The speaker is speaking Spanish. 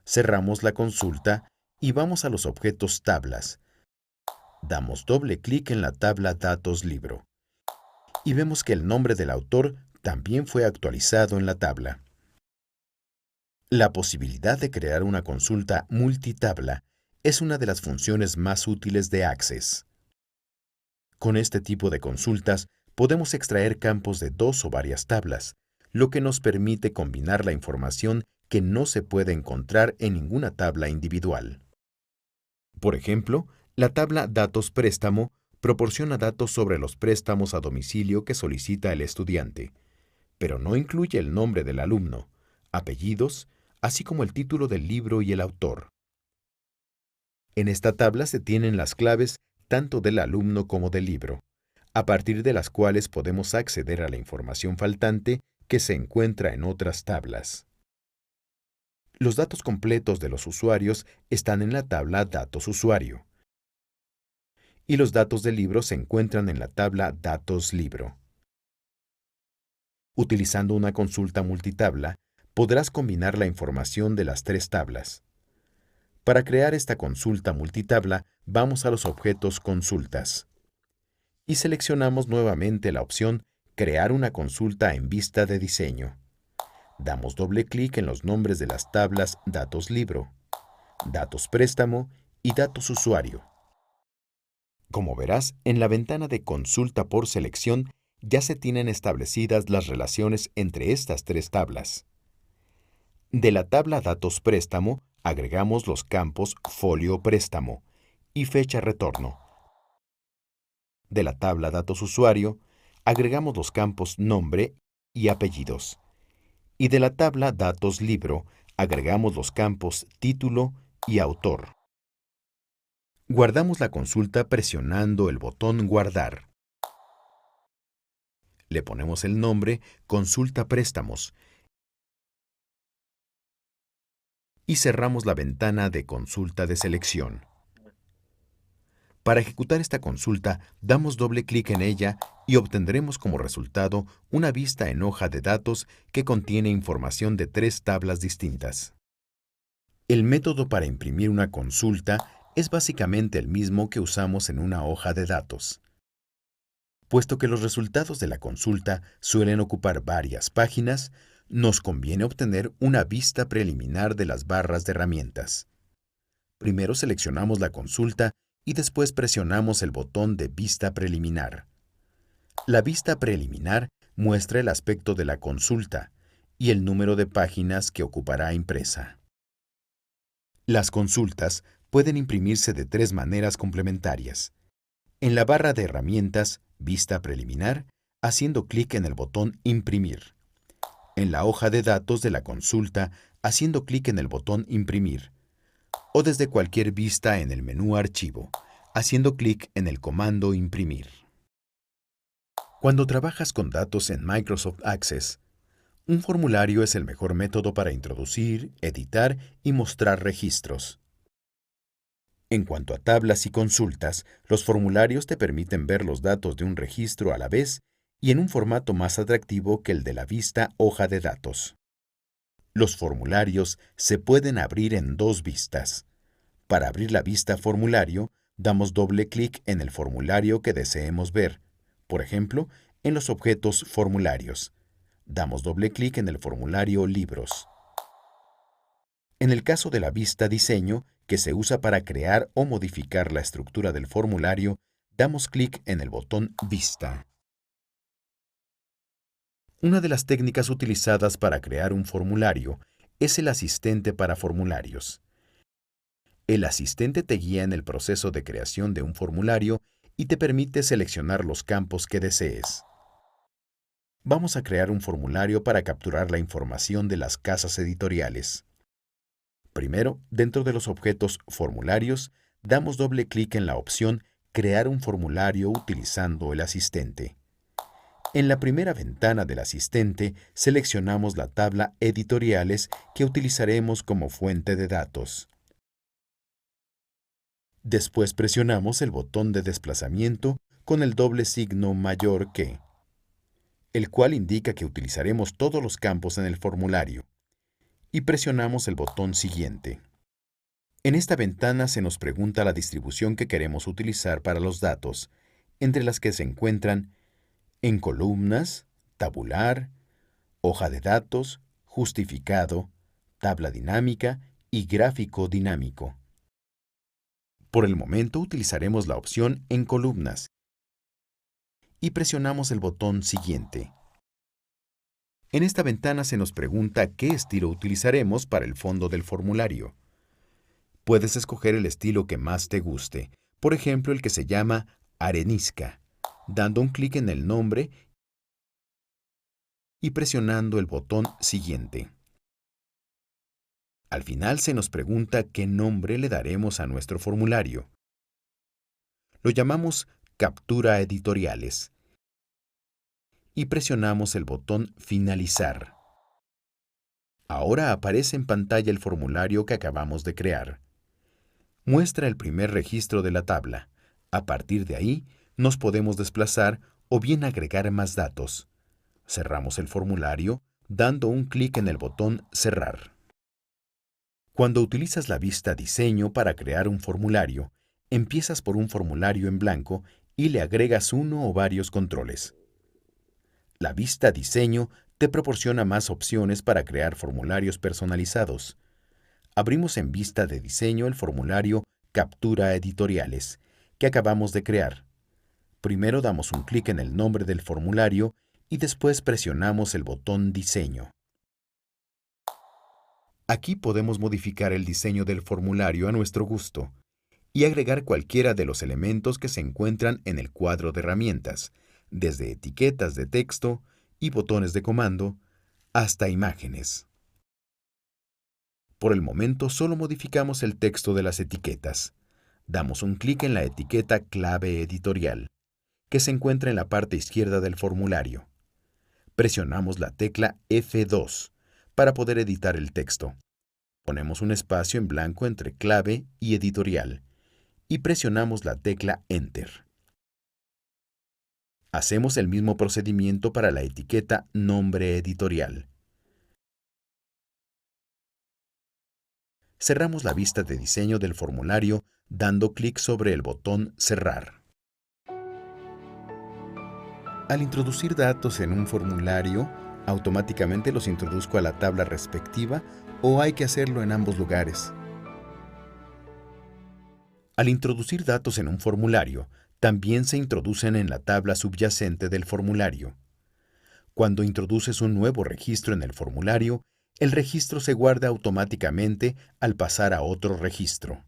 Cerramos la consulta y vamos a los objetos tablas. Damos doble clic en la tabla Datos Libro y vemos que el nombre del autor también fue actualizado en la tabla. La posibilidad de crear una consulta multitabla es una de las funciones más útiles de Access. Con este tipo de consultas podemos extraer campos de dos o varias tablas, lo que nos permite combinar la información que no se puede encontrar en ninguna tabla individual. Por ejemplo, la tabla Datos Préstamo proporciona datos sobre los préstamos a domicilio que solicita el estudiante, pero no incluye el nombre del alumno, apellidos, así como el título del libro y el autor. En esta tabla se tienen las claves tanto del alumno como del libro, a partir de las cuales podemos acceder a la información faltante que se encuentra en otras tablas. Los datos completos de los usuarios están en la tabla Datos Usuario, y los datos del libro se encuentran en la tabla Datos Libro. Utilizando una consulta multitabla, podrás combinar la información de las tres tablas. Para crear esta consulta multitabla, vamos a los objetos Consultas y seleccionamos nuevamente la opción Crear una consulta en vista de diseño. Damos doble clic en los nombres de las tablas Datos Libro, Datos Préstamo y Datos Usuario. Como verás, en la ventana de Consulta por selección ya se tienen establecidas las relaciones entre estas tres tablas. De la tabla Datos Préstamo, agregamos los campos Folio Préstamo y Fecha Retorno. De la tabla Datos Usuario, agregamos los campos Nombre y Apellidos. Y de la tabla Datos Libro, agregamos los campos Título y Autor. Guardamos la consulta presionando el botón Guardar. Le ponemos el nombre Consulta Préstamos y cerramos la ventana de consulta de selección. Para ejecutar esta consulta, damos doble clic en ella y obtendremos como resultado una vista en hoja de datos que contiene información de tres tablas distintas. El método para imprimir una consulta es básicamente el mismo que usamos en una hoja de datos. Puesto que los resultados de la consulta suelen ocupar varias páginas, nos conviene obtener una vista preliminar de las barras de herramientas. Primero seleccionamos la consulta y después presionamos el botón de Vista Preliminar. La vista preliminar muestra el aspecto de la consulta y el número de páginas que ocupará impresa. Las consultas pueden imprimirse de tres maneras complementarias. En la barra de herramientas, Vista Preliminar, haciendo clic en el botón Imprimir. En la hoja de datos de la consulta, haciendo clic en el botón Imprimir. O desde cualquier vista en el menú Archivo, haciendo clic en el comando Imprimir. Cuando trabajas con datos en Microsoft Access, un formulario es el mejor método para introducir, editar y mostrar registros. En cuanto a tablas y consultas, los formularios te permiten ver los datos de un registro a la vez y en un formato más atractivo que el de la vista hoja de datos. Los formularios se pueden abrir en dos vistas. Para abrir la vista formulario, damos doble clic en el formulario que deseemos ver, por ejemplo, en los objetos Formularios. Damos doble clic en el formulario Libros. En el caso de la vista Diseño, que se usa para crear o modificar la estructura del formulario, damos clic en el botón Vista. Una de las técnicas utilizadas para crear un formulario es el asistente para formularios. El asistente te guía en el proceso de creación de un formulario y te permite seleccionar los campos que desees. Vamos a crear un formulario para capturar la información de las casas editoriales. Primero, dentro de los objetos Formularios, damos doble clic en la opción Crear un formulario utilizando el asistente. En la primera ventana del asistente, seleccionamos la tabla Editoriales que utilizaremos como fuente de datos. Después presionamos el botón de desplazamiento con el doble signo mayor que, el cual indica que utilizaremos todos los campos en el formulario. y presionamos el botón Siguiente. En esta ventana se nos pregunta la distribución que queremos utilizar para los datos, entre las que se encuentran en columnas, tabular, hoja de datos, justificado, tabla dinámica y gráfico dinámico. Por el momento utilizaremos la opción en columnas y presionamos el botón Siguiente. En esta ventana se nos pregunta qué estilo utilizaremos para el fondo del formulario. Puedes escoger el estilo que más te guste, por ejemplo el que se llama arenisca, dando un clic en el nombre y presionando el botón Siguiente. Al final se nos pregunta qué nombre le daremos a nuestro formulario. Lo llamamos Captura Editoriales y presionamos el botón Finalizar. Ahora aparece en pantalla el formulario que acabamos de crear. Muestra el primer registro de la tabla. A partir de ahí, nos podemos desplazar o bien agregar más datos. Cerramos el formulario dando un clic en el botón Cerrar. Cuando utilizas la vista Diseño para crear un formulario, empiezas por un formulario en blanco y le agregas uno o varios controles. La vista Diseño te proporciona más opciones para crear formularios personalizados. Abrimos en vista de diseño el formulario Captura Editoriales, que acabamos de crear. Primero damos un clic en el nombre del formulario y después presionamos el botón Diseño. Aquí podemos modificar el diseño del formulario a nuestro gusto y agregar cualquiera de los elementos que se encuentran en el cuadro de herramientas, desde etiquetas de texto y botones de comando hasta imágenes. Por el momento solo modificamos el texto de las etiquetas. Damos un clic en la etiqueta Clave Editorial, que se encuentra en la parte izquierda del formulario. Presionamos la tecla F2 para poder editar el texto. Ponemos un espacio en blanco entre clave y editorial y presionamos la tecla Enter. Hacemos el mismo procedimiento para la etiqueta Nombre Editorial. Cerramos la vista de diseño del formulario dando clic sobre el botón Cerrar. Al introducir datos en un formulario, automáticamente los introduzco a la tabla respectiva o hay que hacerlo en ambos lugares. Al introducir datos en un formulario, también se introducen en la tabla subyacente del formulario. Cuando introduces un nuevo registro en el formulario, el registro se guarda automáticamente al pasar a otro registro.